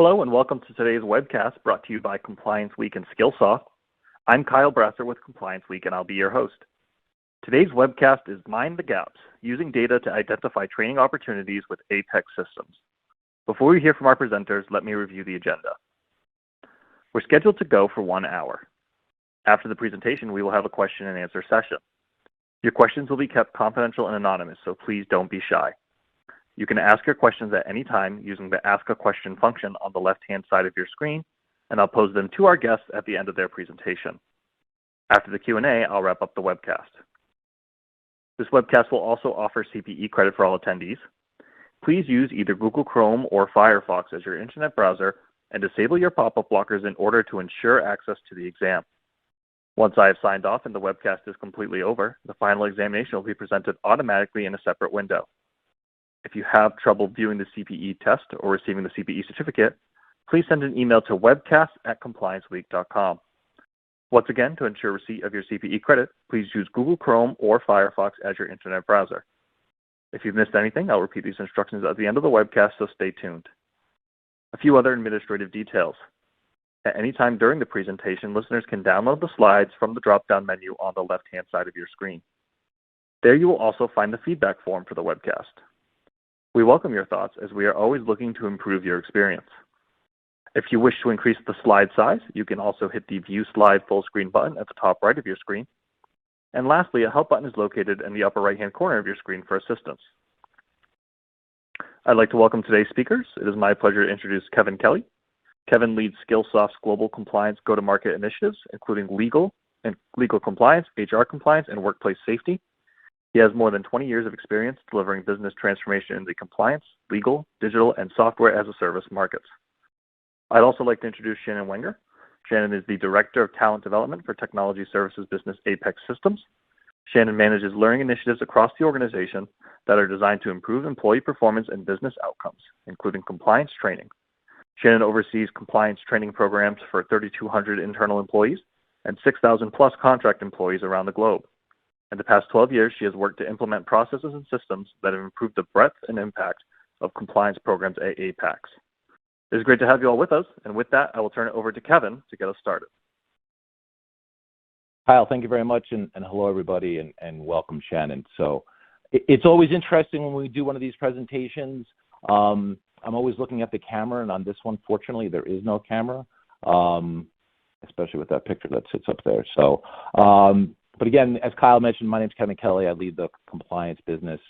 Hello and welcome to today's webcast brought to you by Compliance Week and Skillsoft. I'm Kyle Brasser with Compliance Week and I'll be your host. Today's webcast is Mind the Gaps, using data to identify training opportunities with Apex Systems. Before we hear from our presenters, let me review the agenda. We're scheduled to go for 1 hour. After the presentation, we will have a question and answer session. Your questions will be kept confidential and anonymous, so please don't be shy. You can ask your questions at any time using the Ask a Question function on the left-hand side of your screen, and I'll pose them to our guests at the end of their presentation. After the Q&A, I'll wrap up the webcast. This webcast will also offer CPE credit for all attendees. Please use either Google Chrome or Firefox as your internet browser and disable your pop-up blockers in order to ensure access to the exam. Once I have signed off and the webcast is completely over, the final examination will be presented automatically in a separate window. If you have trouble viewing the CPE test or receiving the CPE certificate, please send an email to webcast@complianceweek.com. Once again, to ensure receipt of your CPE credit, please use Google Chrome or Firefox as your internet browser. If you've missed anything, I'll repeat these instructions at the end of the webcast, so stay tuned. A few other administrative details. At any time during the presentation, listeners can download the slides from the drop-down menu on the left-hand side of your screen. There you will also find the feedback form for the webcast. We welcome your thoughts as we are always looking to improve your experience. If you wish to increase the slide size, you can also hit the View Slide Full Screen button at the top right of your screen. And lastly, a Help button is located in the upper right-hand corner of your screen for assistance. I'd like to welcome today's speakers. It is my pleasure to introduce Kevin Kelly. Kevin leads Skillsoft's global compliance go-to-market initiatives, including legal compliance, HR compliance, and workplace safety. He has more than 20 years of experience delivering business transformation in the compliance, legal, digital, and software as a service markets. I'd also like to introduce Shannon Wenger. Shannon is the Director of Talent Development for Technology Services Business Apex Systems. Shannon manages learning initiatives across the organization that are designed to improve employee performance and business outcomes, including compliance training. Shannon oversees compliance training programs for 3,200 internal employees and 6,000 plus contract employees around the globe. In the past 12 years, she has worked to implement processes and systems that have improved the breadth and impact of compliance programs at Apex. It is great to have you all with us, and with that, I will turn it over to Kevin to get us started. Kyle, thank you very much, and hello, everybody, and welcome, Shannon. So it's always interesting when we do one of these presentations. I'm always looking at the camera, and on this one, fortunately, there is no camera, especially with that picture that sits up there. So, but again, as Kyle mentioned, my name is Kevin Kelly. I lead the compliance business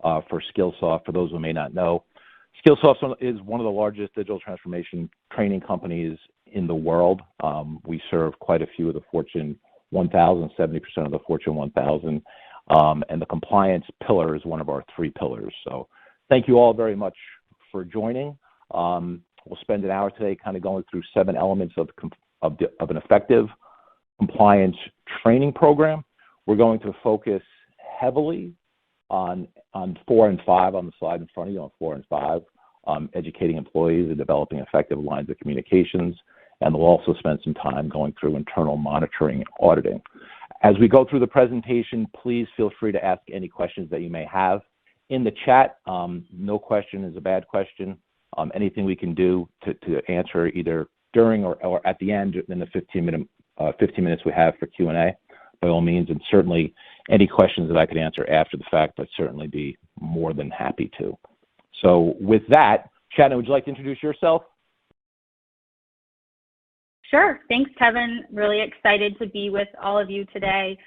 for Skillsoft. For those who may not know, Skillsoft is one of the largest digital transformation training companies in the world. We serve quite a few of the Fortune 1000, 70% of the Fortune 1000, and the compliance pillar is one of our 3 pillars. So thank you all very much for joining. We'll spend an hour today kind of going through 7 elements of an effective compliance training program. We're going to focus heavily on 4 and 5 on the slide in front of you, on 4 and 5, educating employees and developing effective lines of communications. And we'll also spend some time going through internal monitoring and auditing. As we go through the presentation, please feel free to ask any questions that you may have in the chat. No question is a bad question. Anything we can do to answer either during or at the end in the 15 minutes we have for Q&A, by all means, and certainly any questions that I could answer after the fact, I'd certainly be more than happy to. So with that, Shannon, would you like to introduce yourself? Sure. Thanks, Kevin. Really excited to be with all of you today.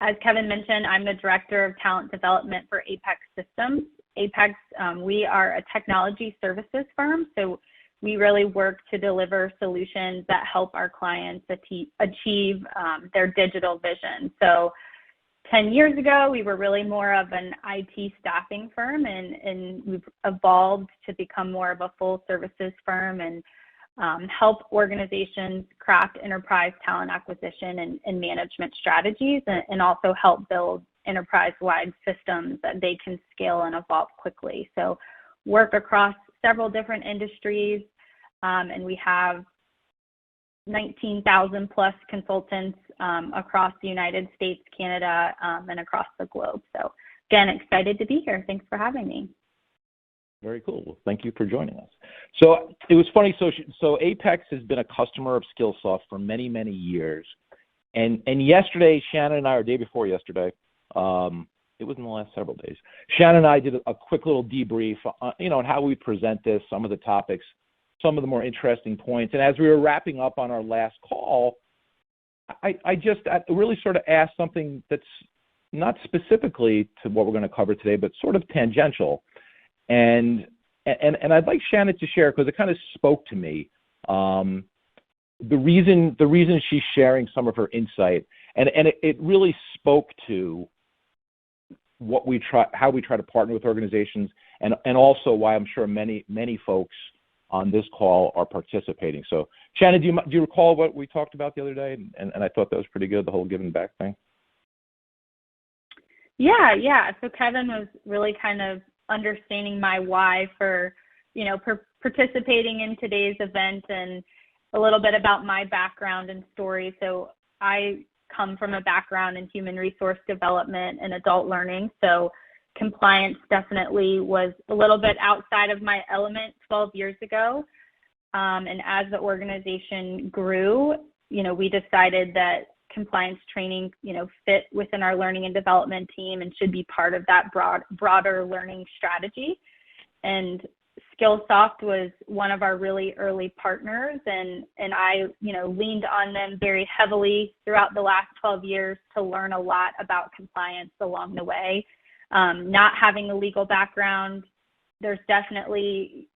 As Kevin mentioned, I'm the Director of Talent Development for Apex Systems. Apex, we are a technology services firm, so we really work to deliver solutions that help our clients achieve their digital vision. So 10 years ago, we were really more of an IT staffing firm, and we've evolved to become more of a full services firm and help organizations craft enterprise talent acquisition and management strategies, and also help build enterprise-wide systems that they can scale and evolve quickly. So work across several different industries, and we have 19,000 plus consultants across the United States, Canada, and across the globe. So again, excited to be here. Thanks for having me. Very cool. Well, thank you for joining us. So it was funny. So Apex has been a customer of Skillsoft for many, many years. And yesterday, Shannon and I, or day before yesterday, it was in the last several days, Shannon and I did a quick little debrief, on how we present this, some of the topics, some of the more interesting points. And as we were wrapping up on our last call, I really sort of asked something that's not specifically to what we're going to cover today, but sort of tangential. And I'd like Shannon to share, because it kind of spoke to me, the reason she's sharing some of her insight, and it really spoke to how we try to partner with organizations, and also why I'm sure many folks on this call are participating. So Shannon, do you recall what we talked about the other day? And I thought that was pretty good, the whole giving back thing. Yeah. So Kevin was really kind of understanding my why for, participating in today's event, and a little bit about my background and story. So I come from a background in human resource development and adult learning. So compliance definitely was a little bit outside of my element 12 years ago. And as the organization grew, we decided that compliance training, fit within our learning and development team and should be part of that broader learning strategy. And Skillsoft was one of our really early partners, and I, leaned on them very heavily throughout the last 12 years to learn a lot about compliance along the way. Not having a legal background, there's definitely,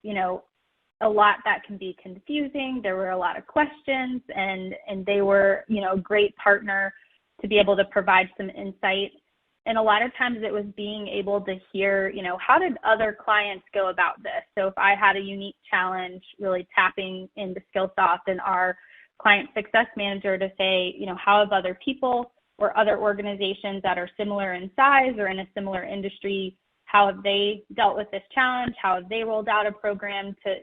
a lot that can be confusing. There were a lot of questions, and they were, a great partner to be able to provide some insight. And a lot of times it was being able to hear, how did other clients go about this? So if I had a unique challenge, really tapping into Skillsoft and our client success manager to say, how have other people or other organizations that are similar in size or in a similar industry, how have they dealt with this challenge? How have they rolled out a program to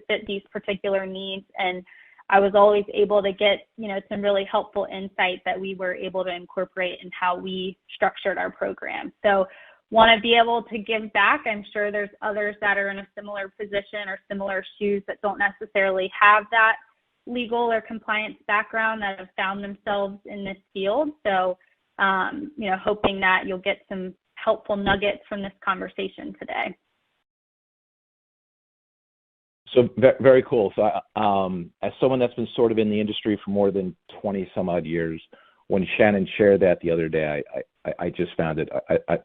fit these particular needs? And I was always able to get, some really helpful insight that we were able to incorporate in how we structured our program. So want to be able to give back. I'm sure there's others that are in a similar position or similar shoes that don't necessarily have that legal or compliance background that have found themselves in this field. So, hoping that you'll get some helpful nuggets from this conversation today. So very cool. So as someone that's been sort of in the industry for more than 20 some odd years, when Shannon shared that the other day, I just found it,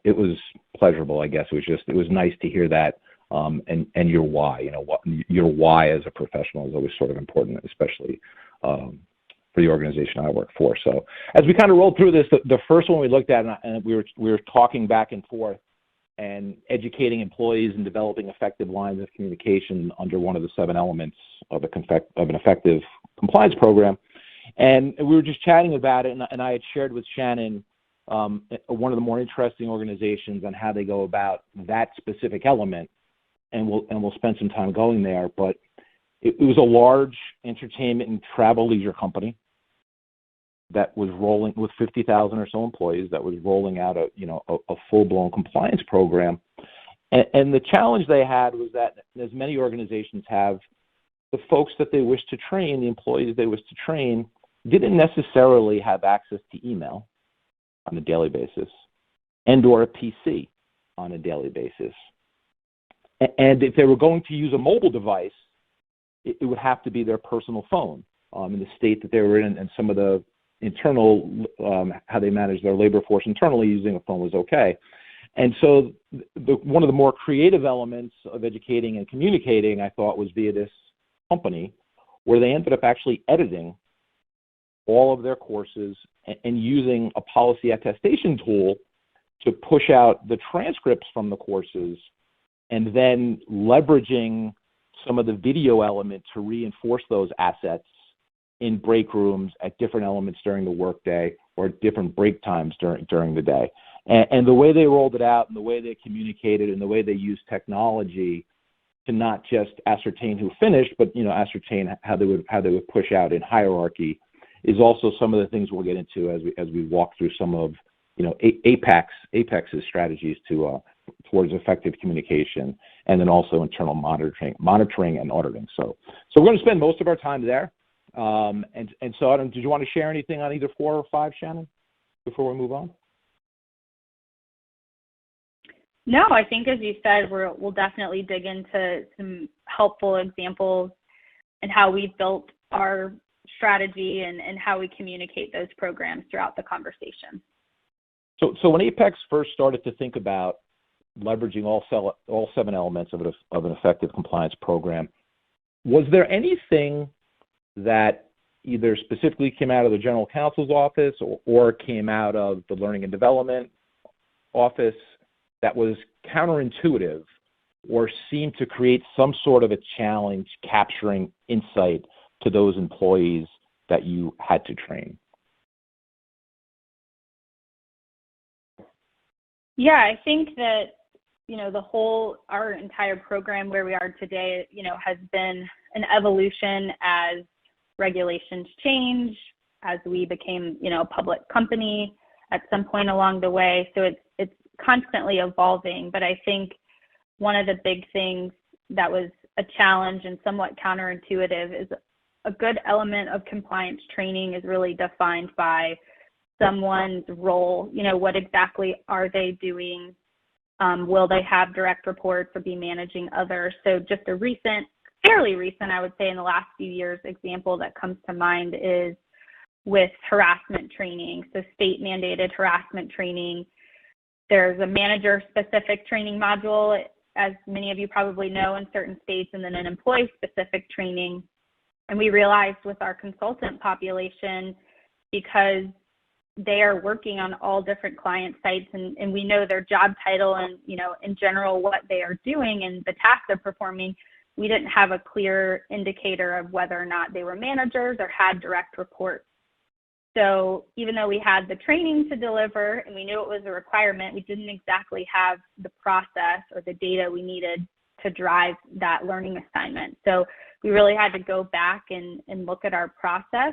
it was pleasurable, I guess. It was nice to hear that. And your why, your why as a professional is always sort of important, especially for the organization I work for. So as we kind of rolled through this, the first one we looked at, and we were talking back and forth and educating employees and developing effective lines of communication under one of the 7 elements of an effective compliance program. And we were just chatting about it, and I had shared with Shannon one of the more interesting organizations on how they go about that specific element, and we'll spend some time going there. But it was a large entertainment and travel leisure company that was rolling with 50,000 or so employees, that was rolling out a full-blown compliance program. And the challenge they had was that, as many organizations have, the folks that they wish to train, the employees they wish to train, didn't necessarily have access to email on a daily basis and or a PC on a daily basis. And if they were going to use a mobile device, it would have to be their personal phone in the state that they were in, and some of the internal, how they manage their labor force internally using a phone was okay. And so one of the more creative elements of educating and communicating, I thought, was via this company, where they ended up actually editing all of their courses and using a policy attestation tool to push out the transcripts from the courses, and then leveraging some of the video element to reinforce those assets in break rooms at different elements during the workday or at different break times during the day. And the way they rolled it out, and the way they communicated, and the way they used technology to not just ascertain who finished, but ascertain how they would push out in hierarchy, is also some of the things we'll get into as we walk through some of Apex's strategies towards effective communication. and then also internal monitoring and auditing. So we're going to spend most of our time there. And so, did you want to share anything on either 4 or 5, Shannon, before we move on? No, I think as you said, we'll definitely dig into some helpful examples and how we've built our strategy and how we communicate those programs throughout the conversation. So when Apex first started to think about leveraging all 7 elements of an effective compliance program, was there anything that either specifically came out of the general counsel's office or came out of the learning and development office that was counterintuitive or seemed to create some sort of a challenge capturing insight to those employees that you had to train? Yeah, I think that, our entire program where we are today, has been an evolution as regulations change, as we became, a public company at some point along the way. So it's constantly evolving. But I think one of the big things that was a challenge and somewhat counterintuitive is a good element of compliance training is really defined by someone's role. What exactly are they doing? Will they have direct reports or be managing others? So just a fairly recent, I would say in the last few years, example that comes to mind is with harassment training. So state mandated harassment training. There's a manager-specific training module, as many of you probably know, in certain states, and then an employee-specific training. And we realized with our consultant population, because they are working on all different client sites and we know their job title and, in general, what they are doing and the tasks they're performing, we didn't have a clear indicator of whether or not they were managers or had direct reports. So even though we had the training to deliver and we knew it was a requirement, we didn't exactly have the process or the data we needed to drive that learning assignment. So we really had to go back and look at our process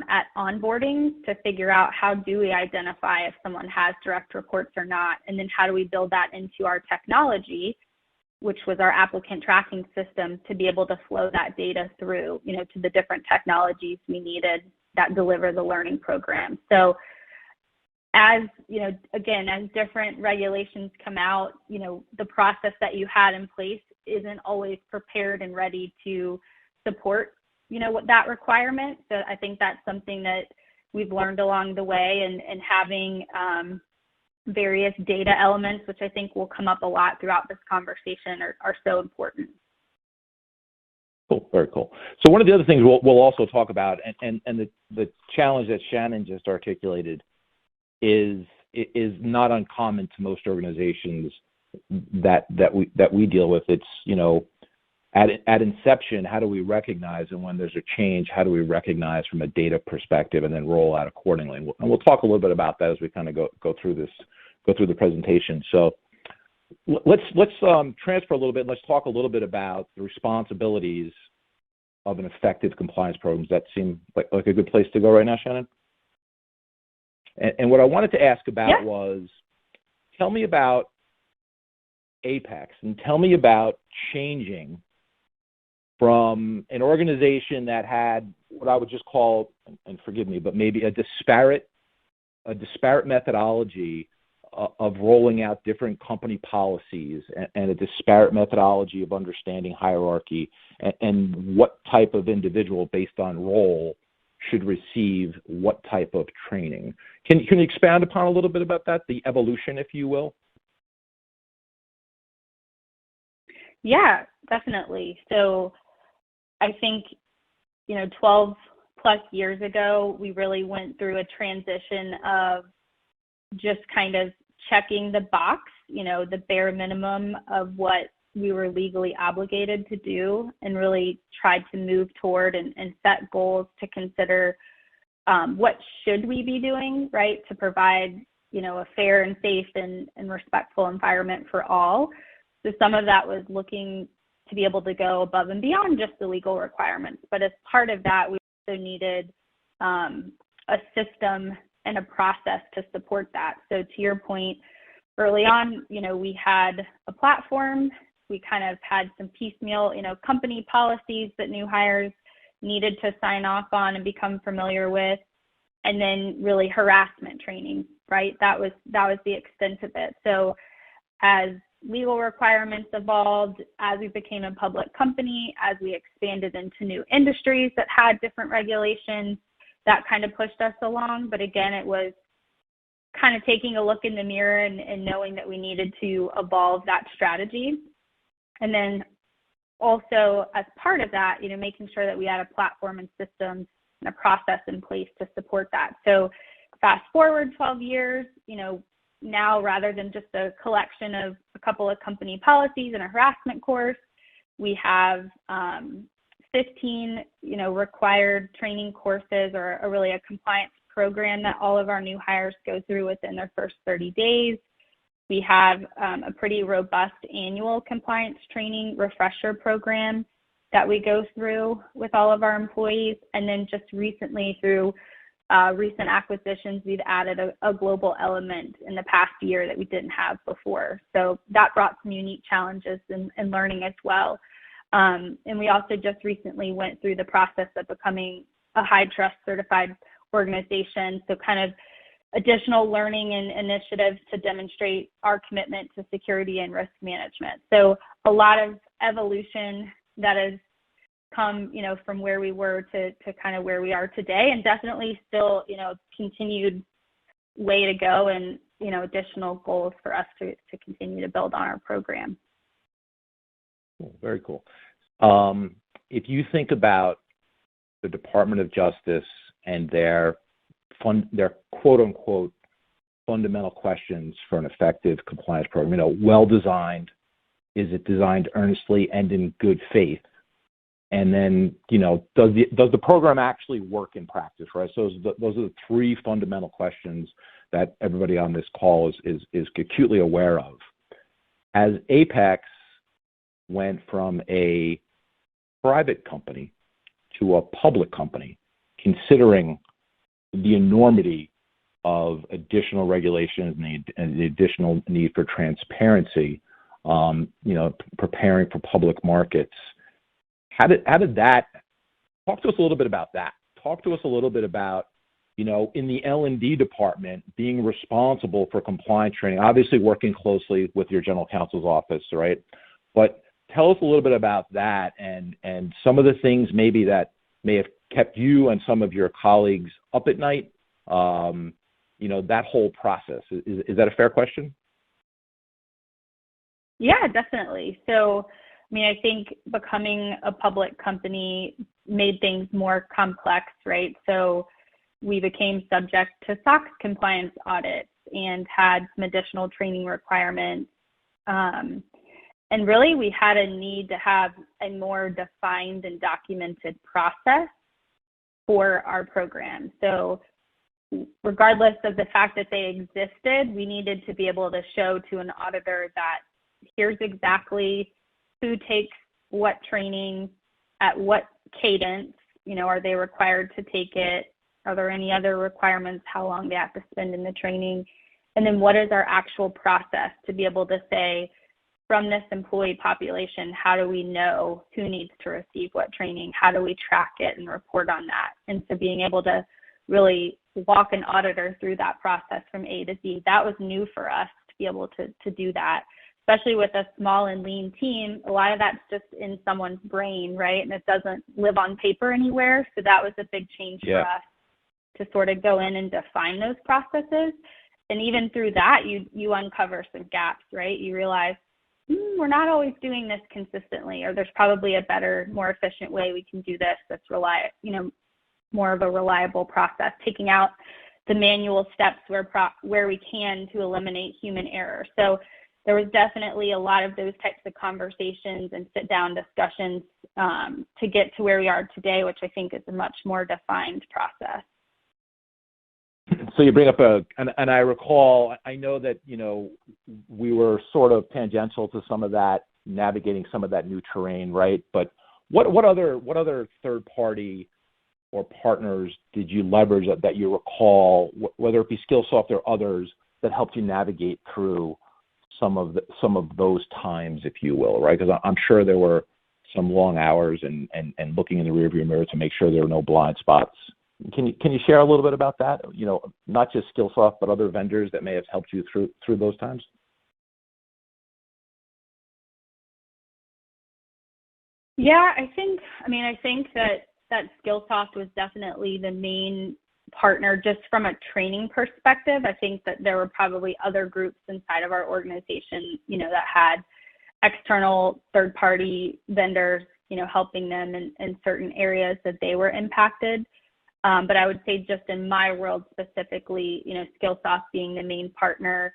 at onboarding to figure out how do we identify if someone has direct reports or not, and then how do we build that into our technology, which was our applicant tracking system, to be able to flow that data through, to the different technologies we needed that deliver the learning program. So as, again, as different regulations come out, the process that you had in place isn't always prepared and ready to support, what that requirement. So I think that's something that we've learned along the way, and having various data elements, which I think will come up a lot throughout this conversation, are so important. Cool, very cool. So one of the other things we'll also talk about, and the challenge that Shannon just articulated is not uncommon to most organizations that we deal with. It's, at inception, how do we recognize, and when there's a change, how do we recognize from a data perspective and then roll out accordingly? And we'll talk a little bit about that as we kind of go through the presentation. So let's transfer a little bit. And let's talk a little bit about the responsibilities of an effective compliance program. Does that seem like a good place to go right now, Shannon? And what I wanted to ask about was, tell me about Apex and tell me about changing from an organization that had what I would just call, and forgive me, but maybe a disparate methodology of rolling out different company policies and a disparate methodology of understanding hierarchy and what type of individual based on role should receive what type of training. Can you expand upon a little bit about that, the evolution, if you will? Yeah, definitely. So I think, 12 plus years ago, we really went through a transition of just kind of checking the box, the bare minimum of what we were legally obligated to do, and really tried to move toward and set goals to consider what should we be doing, right, to provide, a fair and safe and respectful environment for all. So some of that was looking to be able to go above and beyond just the legal requirements. But as part of that, we also needed a system and a process to support that. So to your point, early on, we had a platform We kind of had some piecemeal, company policies that new hires needed to sign off on and become familiar with, and then really harassment training, right? That was the extent of it. So as legal requirements evolved, as we became a public company, as we expanded into new industries that had different regulations, that kind of pushed us along. But again, it was kind of taking a look in the mirror and knowing that we needed to evolve that strategy. And then also as part of that, making sure that we had a platform and systems and a process in place to support that. So fast forward 12 years, now rather than just a collection of a couple of company policies and a harassment course, we have 15, required training courses, or really a compliance program that all of our new hires go through within their first 30 days. We have a pretty robust annual compliance training refresher program that we go through with all of our employees. And then just recently, through recent acquisitions, we've added a global element in the past year that we didn't have before. So that brought some unique challenges in learning as well. And we also just recently went through the process of becoming a high trust certified organization. So kind of additional learning and initiatives to demonstrate our commitment to security and risk management. So a lot of evolution that has come, from where we were to kind of where we are today, and definitely still, continued way to go, and, additional goals for us to continue to build on our program. Cool. Very cool. If you think about the Department of Justice and their quote unquote fundamental questions for an effective compliance program, well designed, is it designed earnestly and in good faith? And then, does the program actually work in practice, right? So those are the three fundamental questions that everybody on this call is acutely aware of. As Apex went from a private company to a public company, considering the enormity of additional regulations and the additional need for transparency, preparing for public markets, how did that, talk to us a little bit about that. Talk to us a little bit about, in the L&D department, being responsible for compliance training, obviously working closely with your general counsel's office, right? But tell us a little bit about that and some of the things maybe that may have kept you and some of your colleagues up at night, that whole process. Is that a fair question? Yeah, definitely. So, I think becoming a public company made things more complex, right? So we became subject to SOX compliance audits and had some additional training requirements. And really, we had a need to have a more defined and documented process for our program. So regardless of the fact that they existed, we needed to be able to show to an auditor that here's exactly who takes what training at what cadence, are they required to take it? Are there any other requirements, how long they have to spend in the training? And then what is our actual process to be able to say, from this employee population, how do we know who needs to receive what training? How do we track it and report on that? And so being able to really walk an auditor through that process from A to Z, that was new for us to be able to do that. Especially with a small and lean team, a lot of that's just in someone's brain, right? And it doesn't live on paper anywhere. So that was a big change for us to sort of go in and define those processes. And even through that, you uncover some gaps, right? You realize, we're not always doing this consistently, or there's probably a better, more efficient way we can do this that's more of a reliable process, taking out the manual steps where we can to eliminate human error. So there was definitely a lot of those types of conversations and sit-down discussions to get to where we are today, which I think is a much more defined process. So you bring up and I recall, I know that, we were sort of tangential to some of that, navigating some of that new terrain, right? But what other third-party or partners did you leverage that you recall, whether it be Skillsoft or others, that helped you navigate through some of those times, if you will, right? Because I'm sure there were some long hours and looking in the rearview mirror to make sure there were no blind spots. Can you share a little bit about that? You know, not just Skillsoft, but other vendors that may have helped you through those times? Yeah, I think that Skillsoft was definitely the main partner just from a training perspective. I think that there were probably other groups inside of our organization, you know, that had external third-party vendors, you know, helping them in certain areas that they were impacted. But I would say just in my world specifically, you know, Skillsoft being the main partner,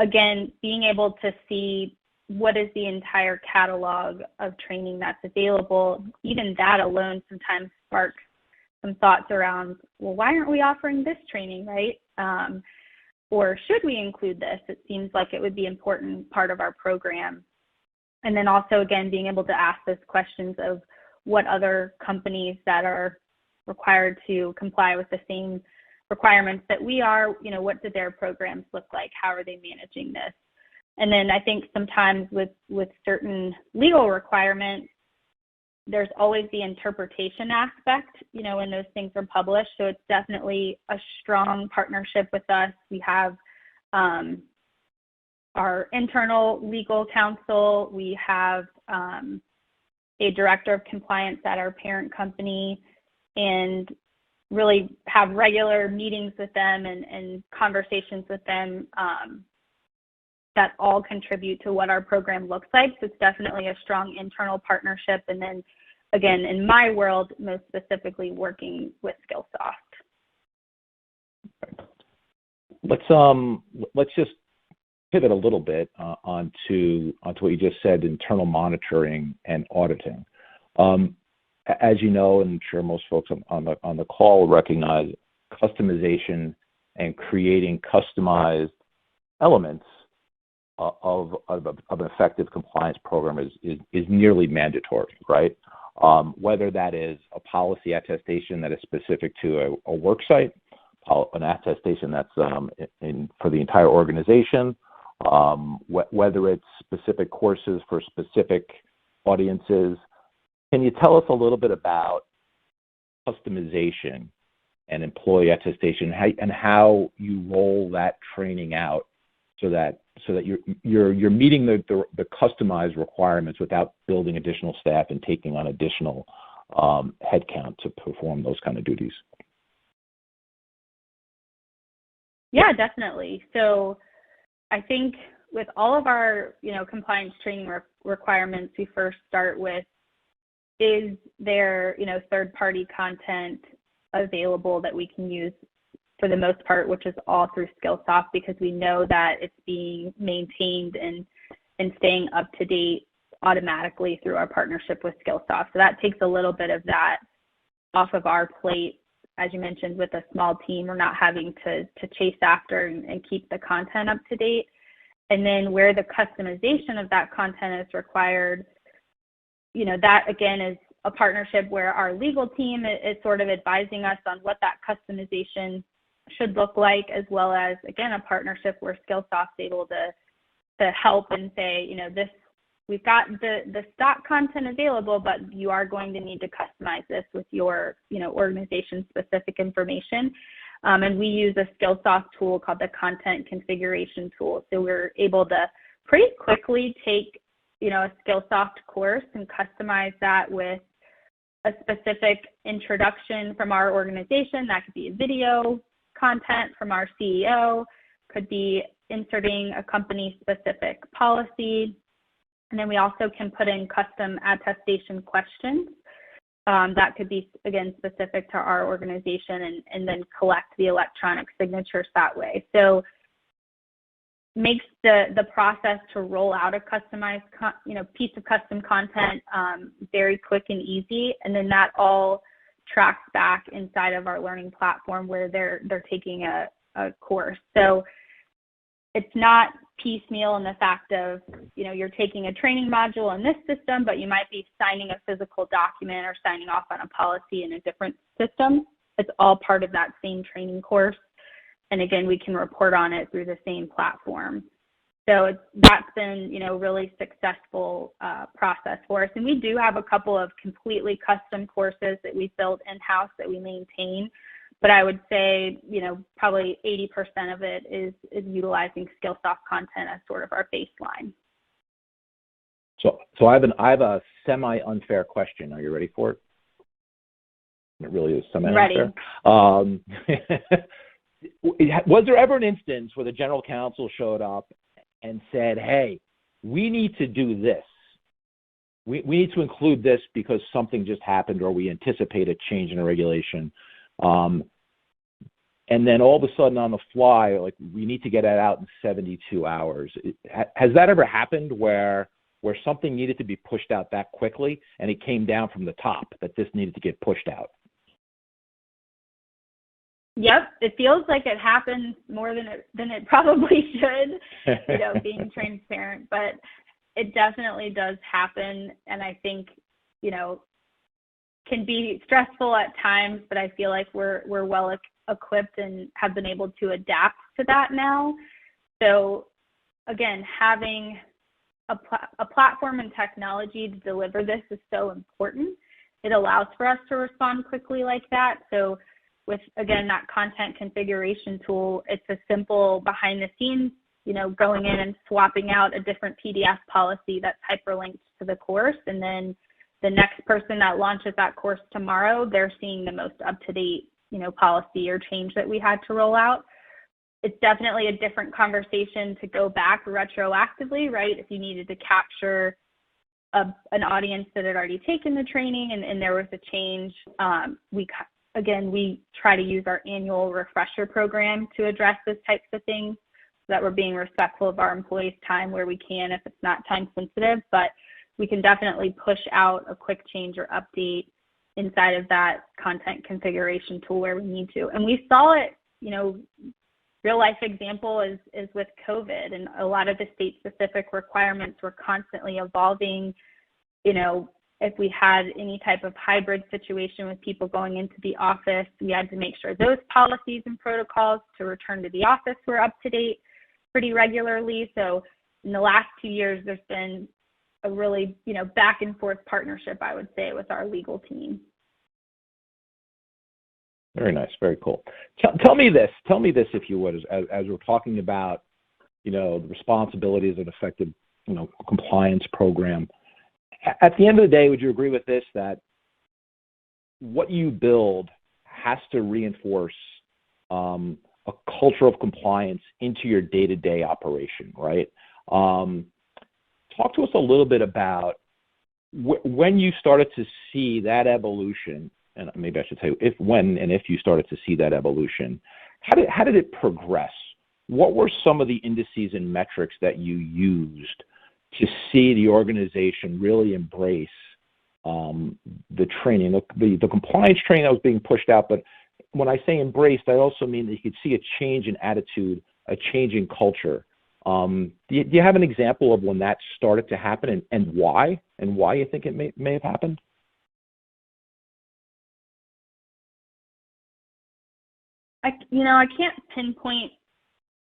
again, being able to see what is the entire catalog of training that's available, even that alone sometimes sparks some thoughts around, well, why aren't we offering this training, right? Or should we include this? It seems like it would be an important part of our program. And then also, again, being able to ask those questions of what other companies that are required to comply with the same requirements that we are, you know, what do their programs look like? How are they managing this? And then I think sometimes with certain legal requirements, there's always the interpretation aspect, you know, when those things are published. So it's definitely a strong partnership with us. We have our internal legal counsel. We have a director of compliance at our parent company, and really have regular meetings with them and conversations with them that all contribute to what our program looks like. So it's definitely a strong internal partnership. And then again, in my world, most specifically working with Skillsoft. Let's just pivot a little bit onto what you just said, internal monitoring and auditing. As you know, and I'm sure most folks on the call recognize, customization and creating customized elements of an effective compliance program is nearly mandatory, right? Whether that is a policy attestation that is specific to a work site, an attestation that's for the entire organization, whether it's specific courses for specific audiences. Can you tell us a little bit about customization and employee attestation, and how you roll that training out so that you're meeting the customized requirements without building additional staff and taking on additional headcount to perform those kind of duties? Yeah, definitely. So I think with all of our, you know, compliance training requirements, we first start with, is there, you know, third-party content available that we can use for the most part, which is all through Skillsoft, because we know that it's being maintained and staying up to date automatically through our partnership with Skillsoft. So that takes a little bit of that off of our plate. As you mentioned, with a small team, we're not having to chase after and keep the content up to date. And then where the customization of that content is required, you know, that again is a partnership where our legal team is sort of advising us on what that customization should look like, as well as, again, a partnership where Skillsoft's able to help and say, you know, this, we've got the stock content available, but you are going to need to customize this with your, you know, organization-specific information. And we use a Skillsoft tool called the Content Configuration Tool. So we're able to pretty quickly take, you know, a Skillsoft course and customize that with a specific introduction from our organization. That could be a video content from our CEO, could be inserting a company-specific policy. And then we also can put in custom attestation questions that could be, again, specific to our organization, and then collect the electronic signatures that way. So makes the process to roll out a customized piece of custom content very quick and easy, and then that all tracks back inside of our learning platform where they're taking a course. So it's not piecemeal in the fact of, you know, you're taking a training module in this system, but you might be signing a physical document or signing off on a policy in a different system. It's all part of that same training course. And again, we can report on it through the same platform. That's been, really successful process for us. And we do have a couple of completely custom courses that we built in-house that we maintain. But I would say, probably 80% of it is utilizing Skillsoft content as sort of our baseline. So I have a semi-unfair question. Are you ready for it? It really is semi-unfair. Ready. Was there ever an instance where the general counsel showed up and said, hey, we need to do this. We need to include this because something just happened or we anticipate a change in a regulation. And then all of a sudden on the fly, like, we need to get it out in 72 hours. Has that ever happened where something needed to be pushed out that quickly and it came down from the top that this needed to get pushed out? Yep, it feels like it happens more than it probably should, being transparent, but it definitely does happen. And I think, can be stressful at times, but I feel like we're well equipped and have been able to adapt to that now. So again, having a platform and technology to deliver this is so important. It allows for us to respond quickly like that. So with, again, that content configuration tool, it's a simple behind the scenes, going in and swapping out a different PDF policy that's hyperlinked to the course. And then the next person that launches that course tomorrow, they're seeing the most up-to-date, policy or change that we had to roll out. It's definitely a different conversation to go back retroactively, right? If you needed to capture an audience that had already taken the training and there was a change, we try to use our annual refresher program to address those types of things so that we're being respectful of our employees' time where we can if it's not time sensitive, but we can definitely push out a quick change or update inside of that content configuration tool where we need to. And we saw it, real life example is with COVID, and a lot of the state specific requirements were constantly evolving. If we had any type of hybrid situation with people going into the office, we had to make sure those policies and protocols to return to the office were up to date pretty regularly. So in the last 2 years, there's been a really, back and forth partnership, I would say, with our legal team. Very nice. Very cool. Tell me this, if you would, as we're talking about, the responsibilities of an effective, compliance program. At the end of the day, would you agree with this, that what you build has to reinforce a culture of compliance into your day-to-day operation, right? Talk to us a little bit about when you started to see that evolution, and maybe I should say when and if you started to see that evolution, how did it progress? What were some of the indices and metrics that you used to see the organization really embrace the training, the compliance training that was being pushed out? But when I say embraced, I also mean that you could see a change in attitude, a change in culture. Do you have an example of when that started to happen and why you think it may have happened? I can't pinpoint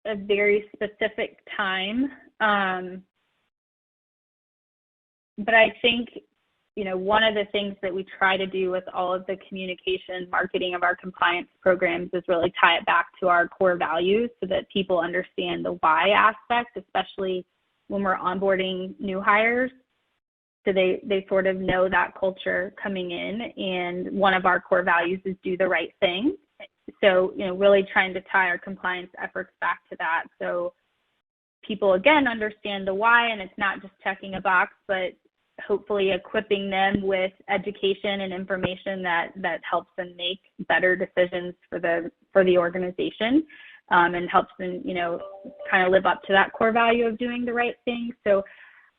a very specific time, but I think, one of the things that we try to do with all of the communication, marketing of our compliance programs is really tie it back to our core values so that people understand the why aspect, especially when we're onboarding new hires. So they sort of know that culture coming in, and one of our core values is do the right thing. So, really trying to tie our compliance efforts back to that. So people, again, understand the why, and it's not just checking a box, but hopefully equipping them with education and information that helps them make better decisions for the organization, and helps them, kind of live up to that core value of doing the right thing. So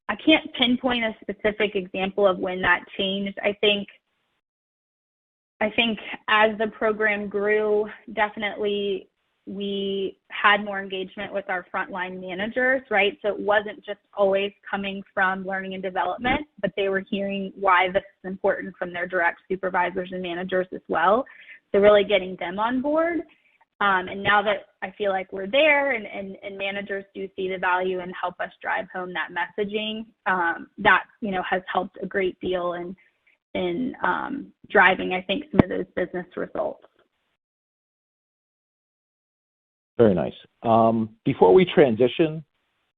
I can't pinpoint a specific example of when that changed. I think as the program grew, definitely we had more engagement with our frontline managers, right? So it wasn't just always coming from learning and development, but they were hearing why this is important from their direct supervisors and managers as well. So really getting them on board. And now that I feel like we're there and managers do see the value and help us drive home that messaging, that, has helped a great deal in driving, I think, some of those business results. Very nice. Before we transition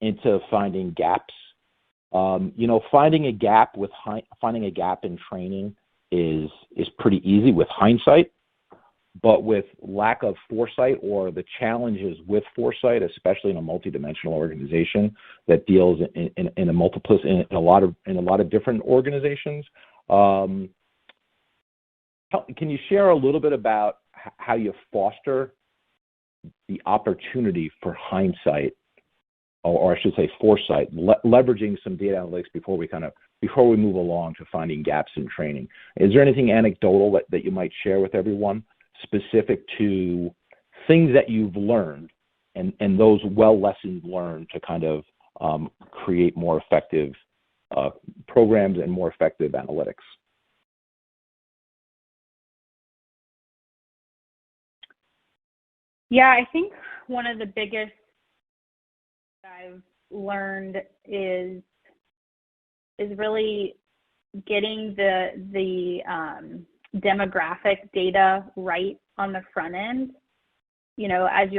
into finding gaps, finding a gap in training is pretty easy with hindsight, but with lack of foresight or the challenges with foresight, especially in a multidimensional organization that deals in a lot of different organizations. Can you share a little bit about how you foster the opportunity for hindsight, or I should say foresight, leveraging some data analytics before we move along to finding gaps in training? Is there anything anecdotal that you might share with everyone specific to things that you've learned and those lessons learned to kind of create more effective programs and more effective analytics? Yeah, I think one of the biggest I've learned is really getting the demographic data right on the front end. If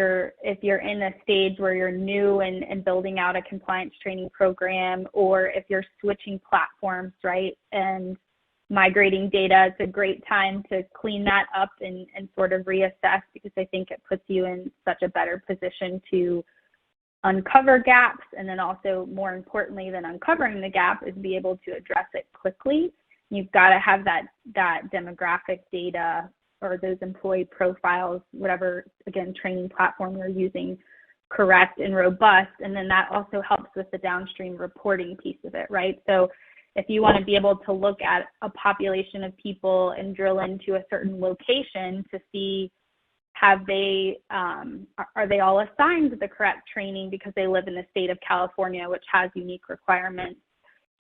you're in a stage where you're new and building out a compliance training program, or if you're switching platforms, right, and migrating data, it's a great time to clean that up and sort of reassess, because I think it puts you in such a better position to uncover gaps, and then also, more importantly than uncovering the gap, is be able to address it quickly. You've got to have that demographic data or those employee profiles, whatever, again, training platform you're using, correct and robust, and then that also helps with the downstream reporting piece of it, right? So if you want to be able to look at a population of people and drill into a certain location to see, are they all assigned the correct training because they live in the state of California, which has unique requirements,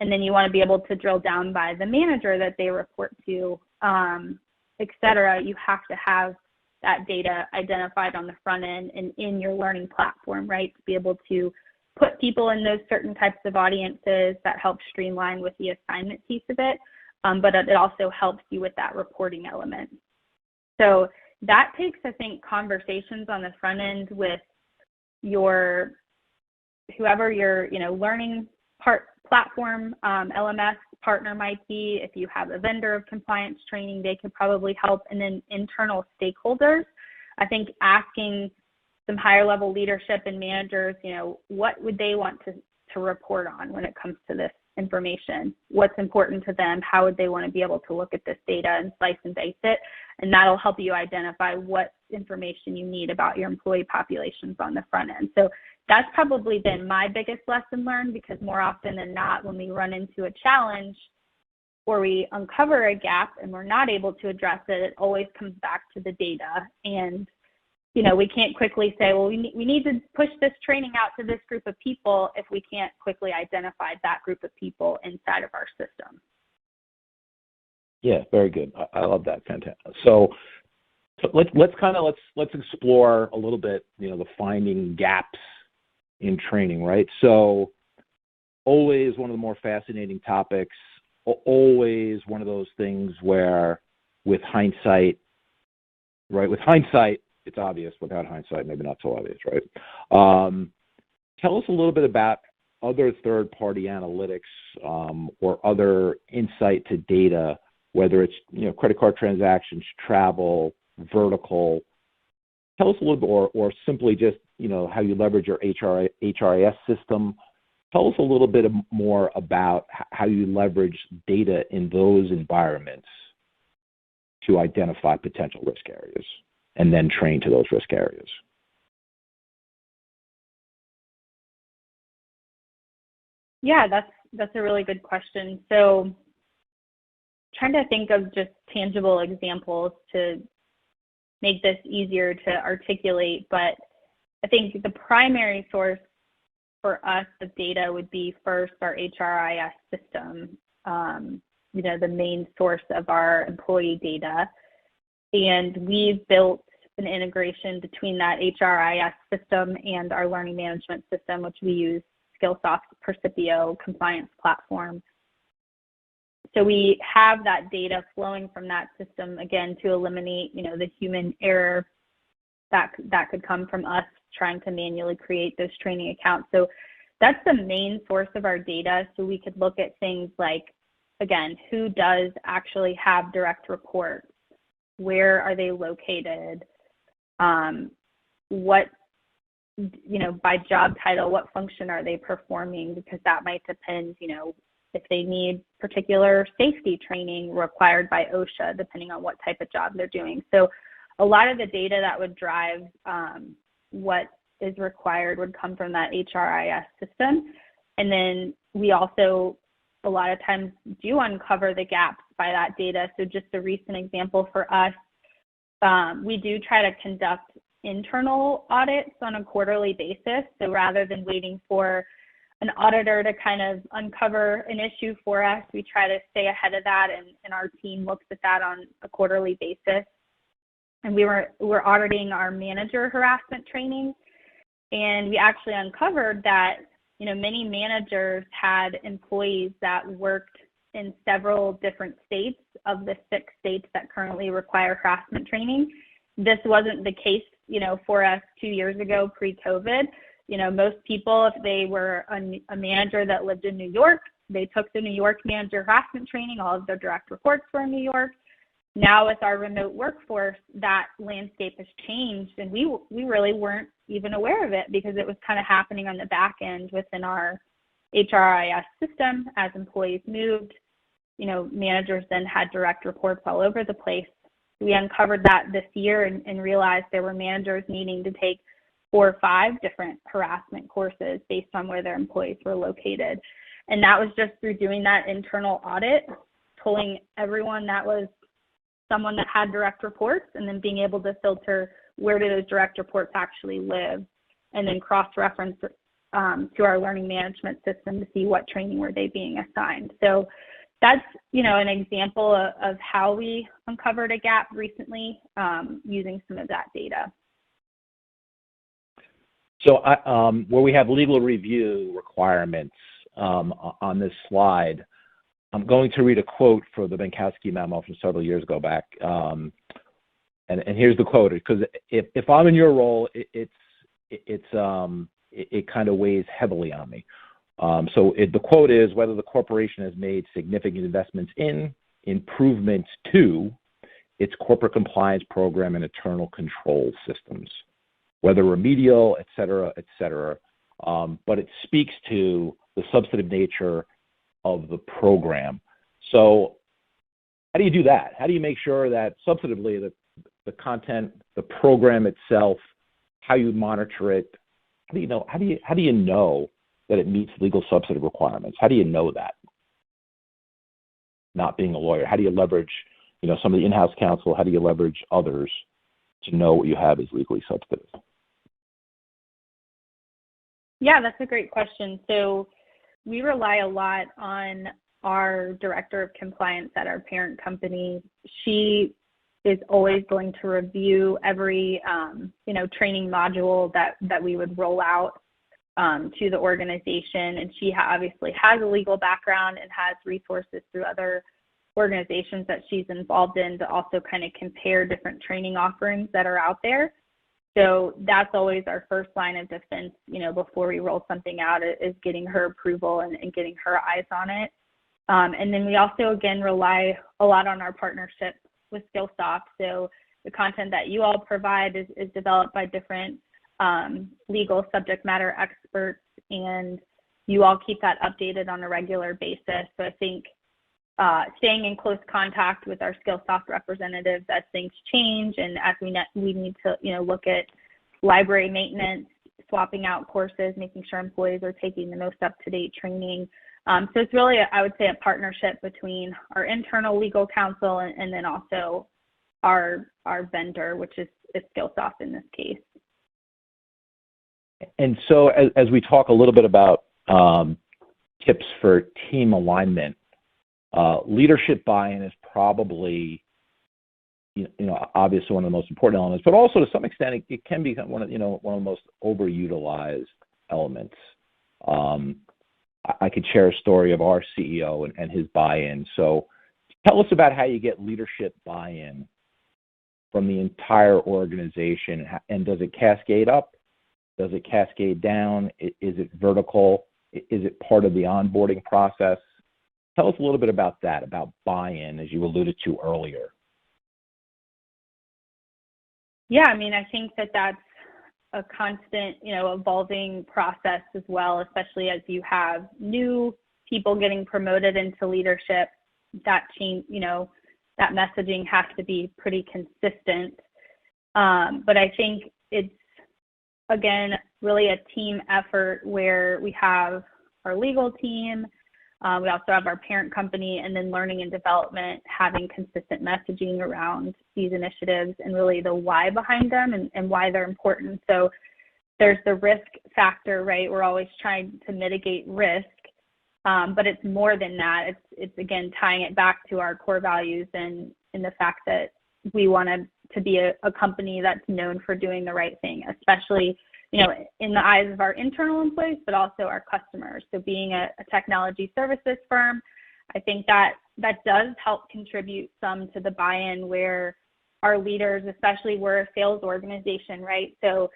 and then you want to be able to drill down by the manager that they report to, et cetera. You have to have that data identified on the front end and in your learning platform, right, to be able to put people in those certain types of audiences. That helps streamline with the assignment piece of it, but it also helps you with that reporting element. So that takes, I think, conversations on the front end with whoever your learning platform, LMS partner might be. If you have a vendor of compliance training, they could probably help. And then internal stakeholders, I think asking some higher level leadership and managers, what would they want to report on when it comes to this information? What's important to them? How would they want to be able to look at this data and slice and dice it? And that'll help you identify what information you need about your employee populations on the front end. So that's probably been my biggest lesson learned, because more often than not, when we run into a challenge or we uncover a gap and we're not able to address it, it always comes back to the data. And we can't quickly say, well, we need to push this training out to this group of people if we can't quickly identify that group of people inside of our system. Yeah, very good. I love that. Fantastic. So let's explore a little bit, the finding gaps in training, right? So always one of the more fascinating topics, always one of those things where with hindsight, right? With hindsight, it's obvious. Without hindsight, maybe not so obvious, right? Tell us a little bit about other third-party analytics or other insight to data, whether it's credit card transactions, travel, vertical. Tell us a little bit, or simply just how you leverage your HRIS system. Tell us a little bit more about how you leverage data in those environments to identify potential risk areas and then train to those risk areas. Yeah, that's a really good question. So trying to think of just tangible examples to make this easier to articulate, but I think the primary source for us of data would be first our HRIS system, the main source of our employee data. And we've built an integration between that HRIS system and our learning management system, which we use Skillsoft Percipio compliance platform. So we have that data flowing from that system, again, to eliminate, the human error that could come from us trying to manually create those training accounts. So that's the main source of our data. So we could look at things like, again, who does actually have direct reports? Where are they located? What, by job title, what function are they performing? Because that might depend, if they need particular safety training required by OSHA, depending on what type of job they're doing. So a lot of the data that would drive what is required would come from that HRIS system. And then we also, a lot of times, do uncover the gaps by that data. So just a recent example for us, we do try to conduct internal audits on a quarterly basis. So rather than waiting for an auditor to kind of uncover an issue for us, we try to stay ahead of that, and our team looks at that on a quarterly basis. And we're auditing our manager harassment training, and we actually uncovered that many managers had employees that worked in several different states of the 6 states that currently require harassment training. This wasn't the case, for us 2 years ago pre-COVID. Most people, if they were a manager that lived in New York, they took the New York manager harassment training. All of their direct reports were in New York. Now with our remote workforce, that landscape has changed, and we really weren't even aware of it because it was kind of happening on the back end within our HRIS system as employees moved. Managers then had direct reports all over the place. We uncovered that this year and realized there were managers needing to take 4 or 5 different harassment courses based on where their employees were located. And that was just through doing that internal audit, pulling everyone that was someone that had direct reports, and then being able to filter where do those direct reports actually live, and then cross-reference to our learning management system to see what training were they being assigned. So that's, an example of how we uncovered a gap recently using some of that data. So where we have legal review requirements on this slide, I'm going to read a quote for the Benkowski memo from several years ago back. And here's the quote, because if I'm in your role, it kind of weighs heavily on me. The quote is, whether the corporation has made significant investments in, improvements to, its corporate compliance program and internal control systems, whether remedial, et cetera, but it speaks to the substantive nature of the program. So how do you do that? How do you make sure that substantively that the content, the program itself, how you monitor it, how do you know that it meets legal substantive requirements? How do you know that? Not being a lawyer, how do you leverage, some of the in-house counsel, how do you leverage others to know what you have is legally substantive? Yeah, that's a great question. So we rely a lot on our director of compliance at our parent company. She is always going to review every, training module that we would roll out to the organization. And she obviously has a legal background and has resources through other organizations that she's involved in to also kind of compare different training offerings that are out there. So that's always our first line of defense, before we roll something out, is getting her approval and getting her eyes on it. And then we also, again, rely a lot on our partnership with Skillsoft. So the content that you all provide is developed by different legal subject matter experts, and you all keep that updated on a regular basis. So I think staying in close contact with our Skillsoft representatives as things change, and as we need to look at library maintenance, swapping out courses, making sure employees are taking the most up-to-date training. So it's really, I would say, a partnership between our internal legal counsel and then also our vendor, which is Skillsoft in this case. And so as we talk a little bit about tips for team alignment, leadership buy-in is probably, obviously one of the most important elements, but also to some extent it can be one of the most overutilized elements. I could share a story of our CEO and his buy-in. So tell us about how you get leadership buy-in from the entire organization, and does it cascade up? Does it cascade down? Is it vertical? Is it part of the onboarding process? Tell us a little bit about that, about buy-in, as you alluded to earlier. Yeah, I mean, I think that's a constant, evolving process as well, especially as you have new people getting promoted into leadership. That change, that messaging has to be pretty consistent. But I think it's, again, really a team effort where we have our legal team, we also have our parent company, and then learning and development having consistent messaging around these initiatives and really the why behind them and why they're important. So there's the risk factor, right? We're always trying to mitigate risk, but it's more than that. It's again, tying it back to our core values and the fact that we want to be a company that's known for doing the right thing, especially in the eyes of our internal employees, but also our customers. So being a technology services firm, I think that does help contribute some to the buy-in where our leaders, especially we're a sales organization, right? So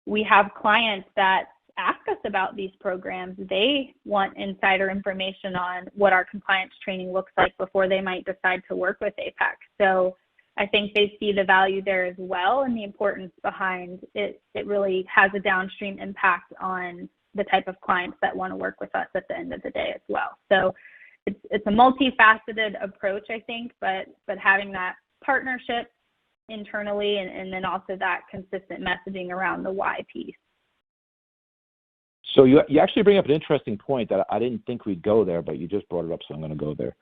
we have clients that ask us about these programs. They want insider information on what our compliance training looks like before they might decide to work with Apex. So I think they see the value there as well, and the importance behind it. It really has a downstream impact on the type of clients that want to work with us at the end of the day as well. So it's a multifaceted approach, I think, but having that partnership internally and then also that consistent messaging around the why piece. So you actually bring up an interesting point that I didn't think we'd go there, but you just brought it up, so I'm going to go there.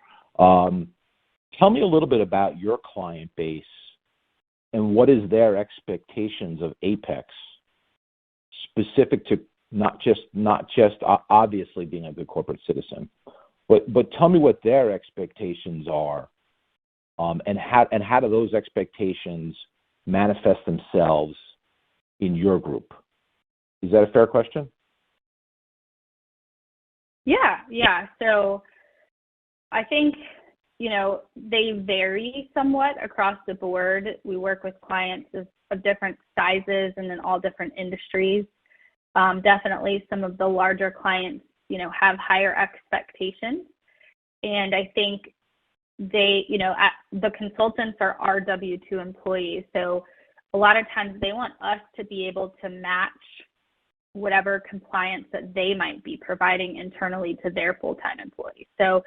Tell me a little bit about your client base and what is their expectations of Apex, specific to not just obviously being a good corporate citizen, but tell me what their expectations are, and how do those expectations manifest themselves in your group? Is that a fair question? Yeah. So I think, they vary somewhat across the board. We work with clients of different sizes and in all different industries. Definitely some of the larger clients, have higher expectations. And I think they, the consultants are our W-2 employees. So a lot of times they want us to be able to match whatever compliance that they might be providing internally to their full-time employees. So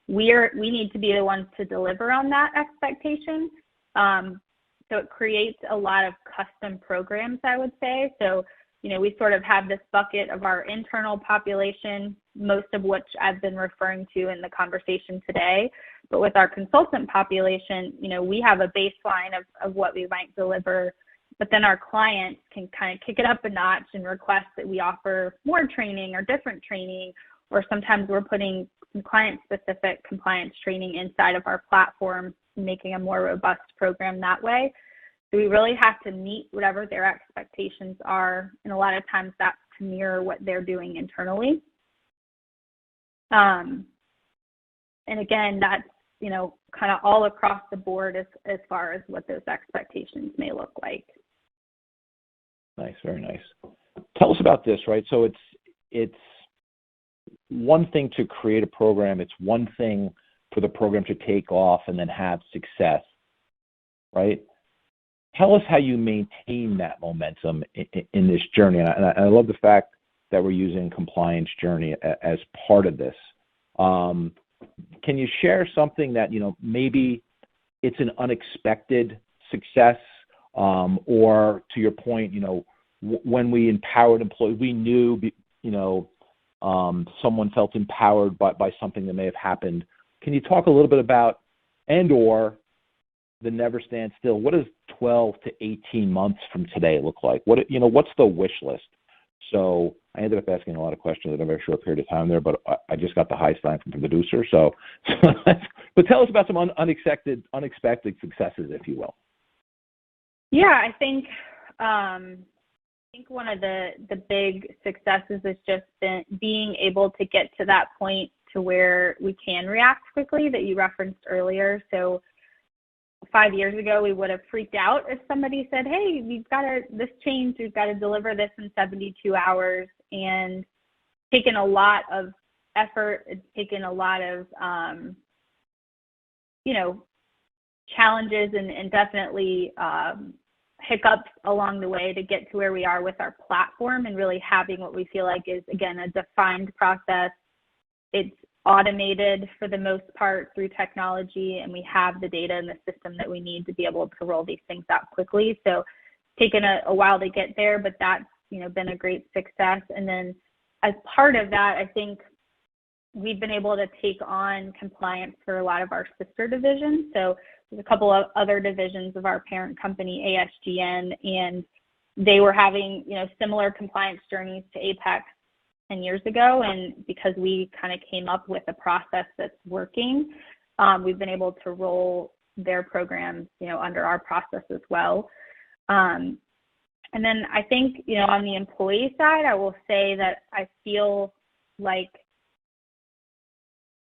we need to be the ones to deliver on that expectation. So it creates a lot of custom programs, I would say. So, we sort of have this bucket of our internal population, most of which I've been referring to in the conversation today. But with our consultant population, we have a baseline of what we might deliver, but then our clients can kind of kick it up a notch and request that we offer more training or different training, or sometimes we're putting some client-specific compliance training inside of our platform, making a more robust program that way. So we really have to meet whatever their expectations are, and a lot of times that's to mirror what they're doing internally. And again, that's, kind of all across the board as far as what those expectations may look like. Nice, very nice. Tell us about this, right? So it's one thing to create a program. It's one thing for the program to take off and then have success, right? Tell us how you maintain that momentum in this journey. And I love the fact that we're using compliance journey as part of this. Can you share something that, maybe it's an unexpected success, or to your point, when we empowered employees, we knew, someone felt empowered by something that may have happened. Can you talk a little bit about, and/or the never stand still? What does 12 to 18 months from today look like? What's the wish list? So I ended up asking a lot of questions in a very short period of time there, but I just got the high sign from the producer. So but tell us about some unexpected successes, if you will. Yeah, I think one of the big successes has just been being able to get to that point to where we can react quickly that you referenced earlier. So 5 years ago, we would have freaked out if somebody said, hey, this changed, we've got to deliver this in 72 hours, and taken a lot of effort, it's taken a lot of, challenges and definitely hiccups along the way to get to where we are with our platform and really having what we feel like is, again, a defined process. It's automated for the most part through technology, and we have the data and the system that we need to be able to roll these things out quickly. So it's taken a while to get there, but that's, been a great success. And then as part of that, I think we've been able to take on compliance for a lot of our sister divisions. So there's a couple of other divisions of our parent company, ASGN, and they were having, similar compliance journeys to Apex 10 years ago. And because we kind of came up with a process that's working, we've been able to roll their programs, under our process as well. And then I think, on the employee side, I will say that I feel like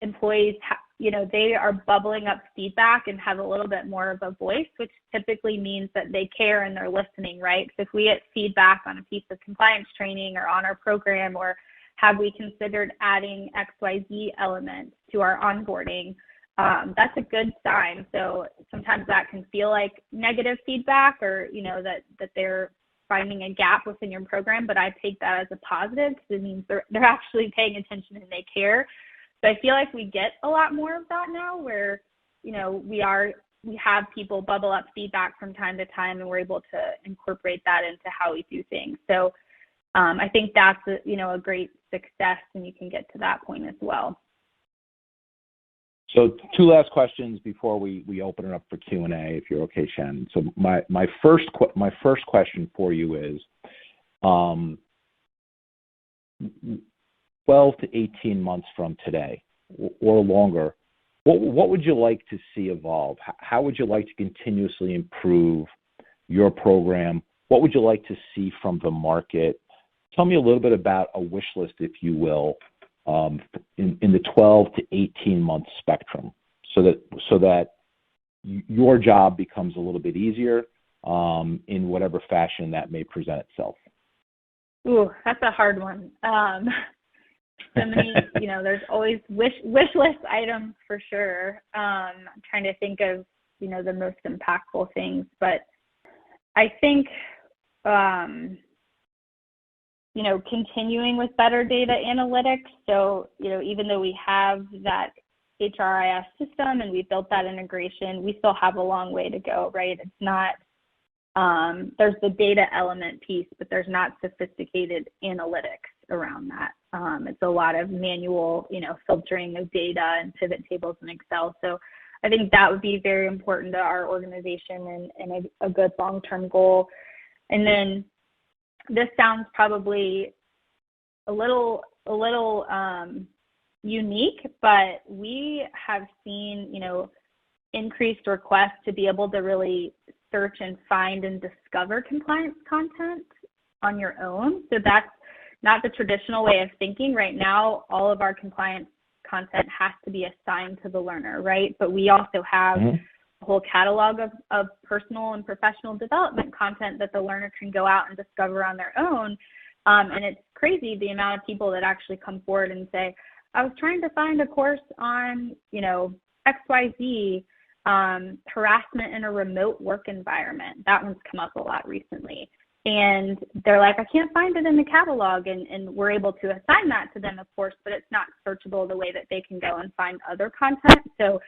employees, they are bubbling up feedback and have a little bit more of a voice, which typically means that they care and they're listening, right? So if we get feedback on a piece of compliance training or on our program, or have we considered adding XYZ elements to our onboarding, that's a good sign. So sometimes that can feel like negative feedback, or, that they're finding a gap within your program, but I take that as a positive because it means they're actually paying attention and they care. So I feel like we get a lot more of that now, where, we have people bubble up feedback from time to time, and we're able to incorporate that into how we do things. So I think that's a great success, and you can get to that point as well. So 2 last questions before we open it up for Q&A, if you're okay, Shannon. So my first question for you is, 12 to 18 months from today or longer, what would you like to see evolve? How would you like to continuously improve your program? What would you like to see from the market? Tell me a little bit about a wish list, if you will, in the 12 to 18 month spectrum, so that your job becomes a little bit easier in whatever fashion that may present itself. Ooh, that's a hard one. So many, there's always wish list items for sure. I'm trying to think of, the most impactful things, but I think, continuing with better data analytics. So, even though we have that HRIS system and we built that integration, we still have a long way to go, right? It's not, there's the data element piece, but there's not sophisticated analytics around that. It's a lot of manual, filtering of data and pivot tables in Excel. So I think that would be very important to our organization and a good long-term goal. And then this sounds probably a little unique, but we have seen, increased requests to be able to really search and find and discover compliance content on your own. So that's not the traditional way of thinking. Right now, all of our compliance content has to be assigned to the learner, right? But we also have a whole catalog of personal and professional development content that the learner can go out and discover on their own. And it's crazy the amount of people that actually come forward and say, I was trying to find a course on, XYZ, harassment in a remote work environment. That one's come up a lot recently. And they're like, I can't find it in the catalog. And we're able to assign that to them, of course, but it's not searchable the way that they can go and find other content. So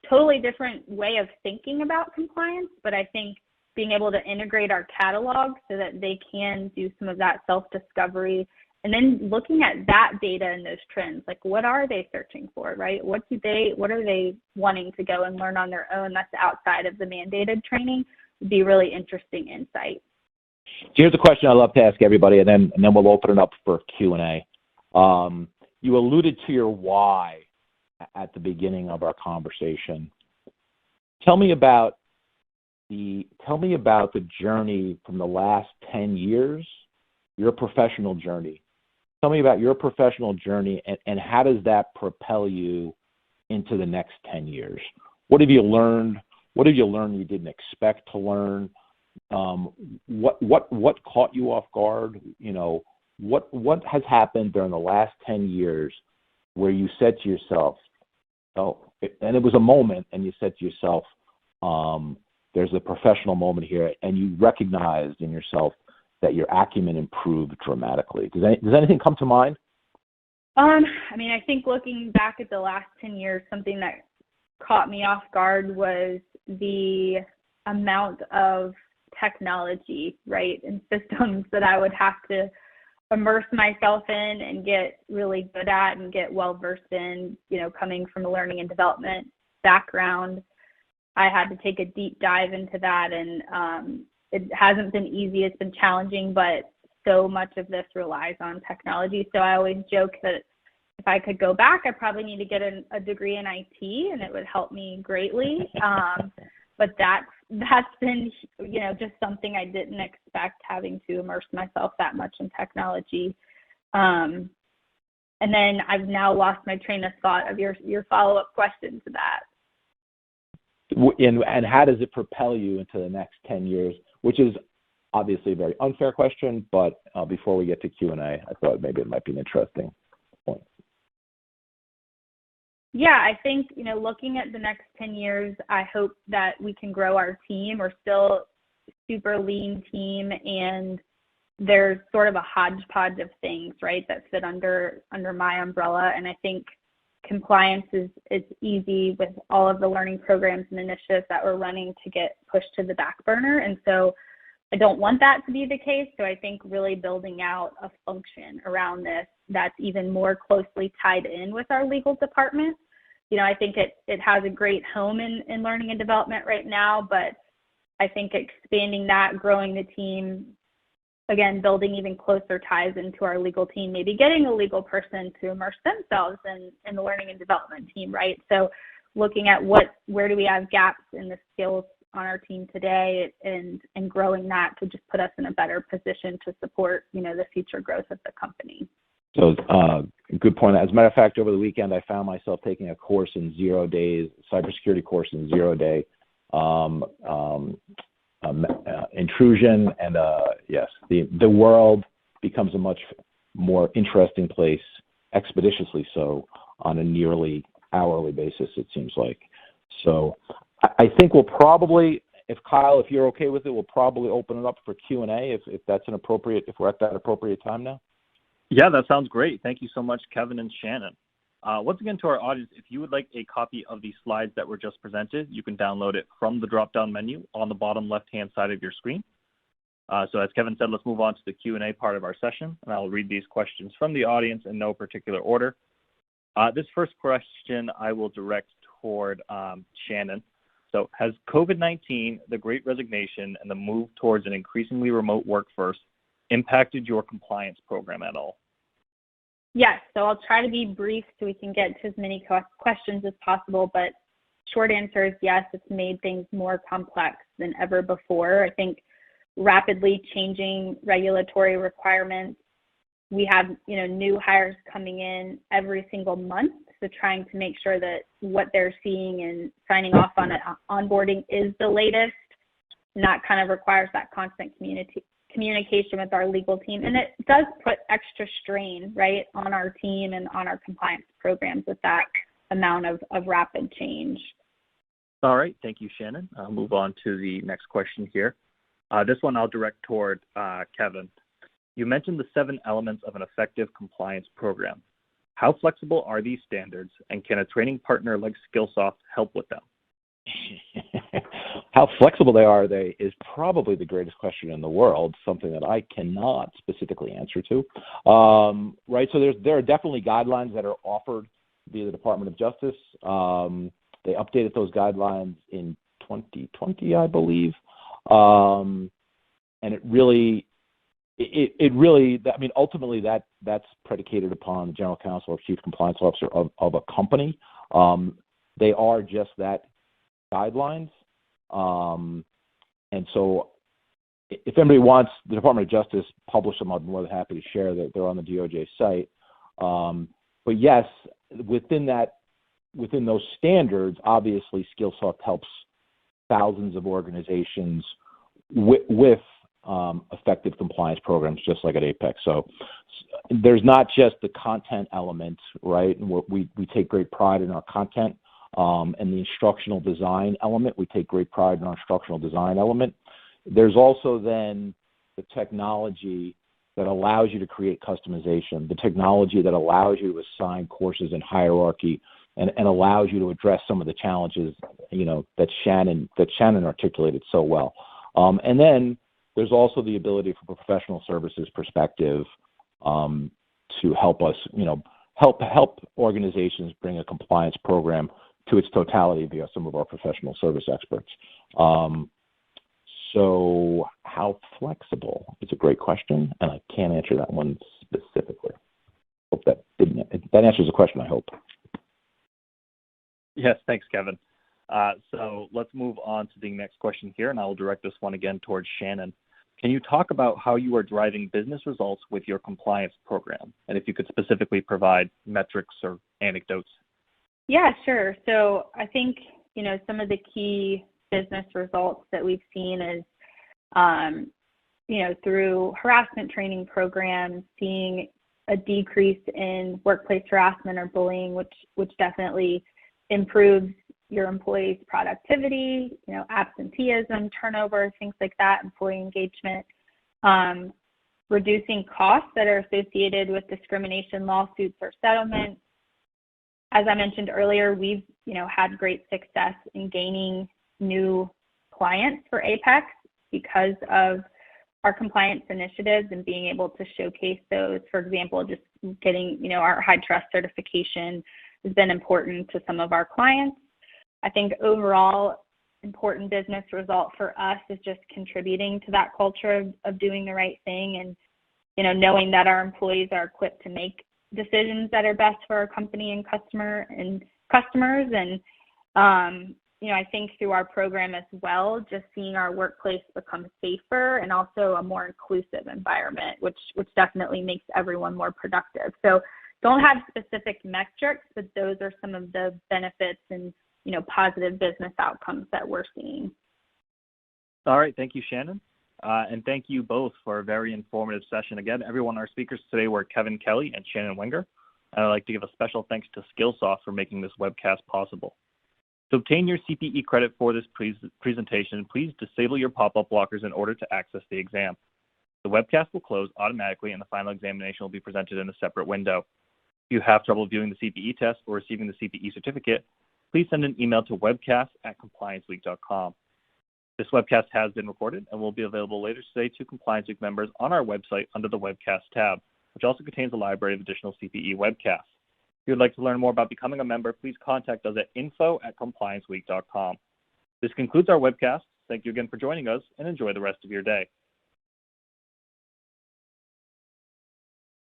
totally different way of thinking about compliance. But I think being able to integrate our catalog so that they can do some of that self-discovery, and then looking at that data and those trends, like what are they searching for, right? What are they wanting to go and learn on their own that's outside of the mandated training would be really interesting insight. Here's a question I love to ask everybody, and then we'll open it up for Q&A. You alluded to your why at the beginning of our conversation. Tell me about tell me about the journey from the last 10 years, your professional journey. Tell me about your professional journey and how does that propel you into the next 10 years? What have you learned? What have you learned you didn't expect to learn? What caught you off guard? You know, what has happened during the last 10 years where you said to yourself, and it was a moment, and you said to yourself, there's a professional moment here, and you recognized in yourself that your acumen improved dramatically. Does anything come to mind? I mean, I think looking back at the last 10 years, something that caught me off guard was the amount of technology, right, and systems that I would have to immerse myself in and get really good at and get well versed in. You know, coming from a learning and development background, I had to take a deep dive into that, and it hasn't been easy. It's been challenging, but so much of this relies on technology. So I always joke that if I could go back, I probably need to get a degree in IT, and it would help me greatly. But that's been, you know, just something I didn't expect, having to immerse myself that much in technology. And then I've now lost my train of thought of your follow-up question to that. And how does it propel you into the next 10 years, which is obviously a very unfair question, but before we get to Q&A, I thought maybe it might be an interesting point. Yeah, I think, you know, looking at the next 10 years, I hope that we can grow our team. We're still a super lean team, and there's sort of a hodgepodge of things, right, that fit under my umbrella. And I think compliance is easy with all of the learning programs and initiatives that we're running to get pushed to the back burner. And so I don't want that to be the case. So I think really building out a function around this that's even more closely tied in with our legal department. You know, I think it has a great home in learning and development right now, but I think expanding that, growing the team, again, building even closer ties into our legal team, maybe getting a legal person to immerse themselves in the learning and development team, right? So looking at where do we have gaps in the skills on our team today, and growing that to just put us in a better position to support, you know, the future growth of the company. So good point. As a matter of fact, over the weekend, I found myself taking a course in 0 days, cybersecurity course in 0 day, intrusion, and yes, the world becomes a much more interesting place, expeditiously so, on a nearly hourly basis, it seems like. So I think we'll probably, if Kyle, if you're okay with it, we'll probably open it up for Q&A if that's an appropriate, if we're at that appropriate time now. Yeah, that sounds great. Thank you so much, Kevin and Shannon. Once again, to our audience, if you would like a copy of the slides that were just presented, you can download it from the drop-down menu on the bottom left-hand side of your screen. So as Kevin said, let's move on to the Q&A part of our session, and I'll read these questions from the audience in no particular order. This first question I will direct toward Shannon. So has COVID-19, the Great Resignation, and the move towards an increasingly remote workforce impacted your compliance program at all? Yes, so I'll try to be brief so we can get to as many questions as possible, but short answer is yes, it's made things more complex than ever before. I think rapidly changing regulatory requirements. We have, you know, new hires coming in every single month, so trying to make sure that what they're seeing and signing off on it, onboarding is the latest, and that kind of requires that constant communication with our legal team. And it does put extra strain, right, on our team and on our compliance programs with that amount of rapid change. All right. Thank you, Shannon. I'll move on to the next question here. This one I'll direct toward Kevin. You mentioned the 7 elements of an effective compliance program. How flexible are these standards, and can a training partner like Skillsoft help with them? How flexible they are is probably the greatest question in the world, something that I cannot specifically answer to. Right, so there are definitely guidelines that are offered via the Department of Justice. They updated those guidelines in 2020, I believe. And it really, I mean, ultimately that's predicated upon the general counsel or chief compliance officer of a company. They are just that, guidelines. And so if anybody wants, the Department of Justice published them. I'm more than happy to share that they're on the DOJ site. But yes, within those standards, obviously Skillsoft helps thousands of organizations with effective compliance programs, just like at Apex. So there's not just the content element, right? And we take great pride in our content and the instructional design element. We take great pride in our instructional design element. There's also then the technology that allows you to create customization, the technology that allows you to assign courses in hierarchy and allows you to address some of the challenges, that Shannon articulated so well. And then there's also the ability from a professional services perspective to help us, help organizations bring a compliance program to its totality via some of our professional service experts. So how flexible is a great question, and I can't answer that one specifically. Hope that answers the question, I hope. Yes, thanks, Kevin. So let's move on to the next question here, and I will direct this one again towards Shannon. Can you talk about how you are driving business results with your compliance program? And if you could specifically provide metrics or anecdotes. Yeah, sure. So I think, some of the key business results that we've seen is, through harassment training programs, seeing a decrease in workplace harassment or bullying, which definitely improves your employees' productivity, absenteeism, turnover, things like that, employee engagement, reducing costs that are associated with discrimination lawsuits or settlements. As I mentioned earlier, we've, had great success in gaining new clients for Apex because of our compliance initiatives and being able to showcase those. For example, just getting, our high trust certification has been important to some of our clients. I think overall, important business result for us is just contributing to that culture of doing the right thing and, knowing that our employees are equipped to make decisions that are best for our company and customers. And, I think through our program as well, just seeing our workplace become safer and also a more inclusive environment, which definitely makes everyone more productive. So don't have specific metrics, but those are some of the benefits and, positive business outcomes that we're seeing. All right. Thank you, Shannon. And thank you both for a very informative session. Again, everyone, our speakers today were Kevin Kelly and Shannon Wenger. And I'd like to give a special thanks to Skillsoft for making this webcast possible. To obtain your CPE credit for this presentation, please disable your pop-up blockers in order to access the exam. The webcast will close automatically and the final examination will be presented in a separate window. If you have trouble viewing the CPE test or receiving the CPE certificate, please send an email to webcast@complianceweek.com. This webcast has been recorded and will be available later today to Compliance Week members on our website under the Webcast tab, which also contains a library of additional CPE webcasts. If you would like to learn more about becoming a member, please contact us at info@complianceweek.com. This concludes our webcast. Thank you again for joining us and enjoy the rest of your day.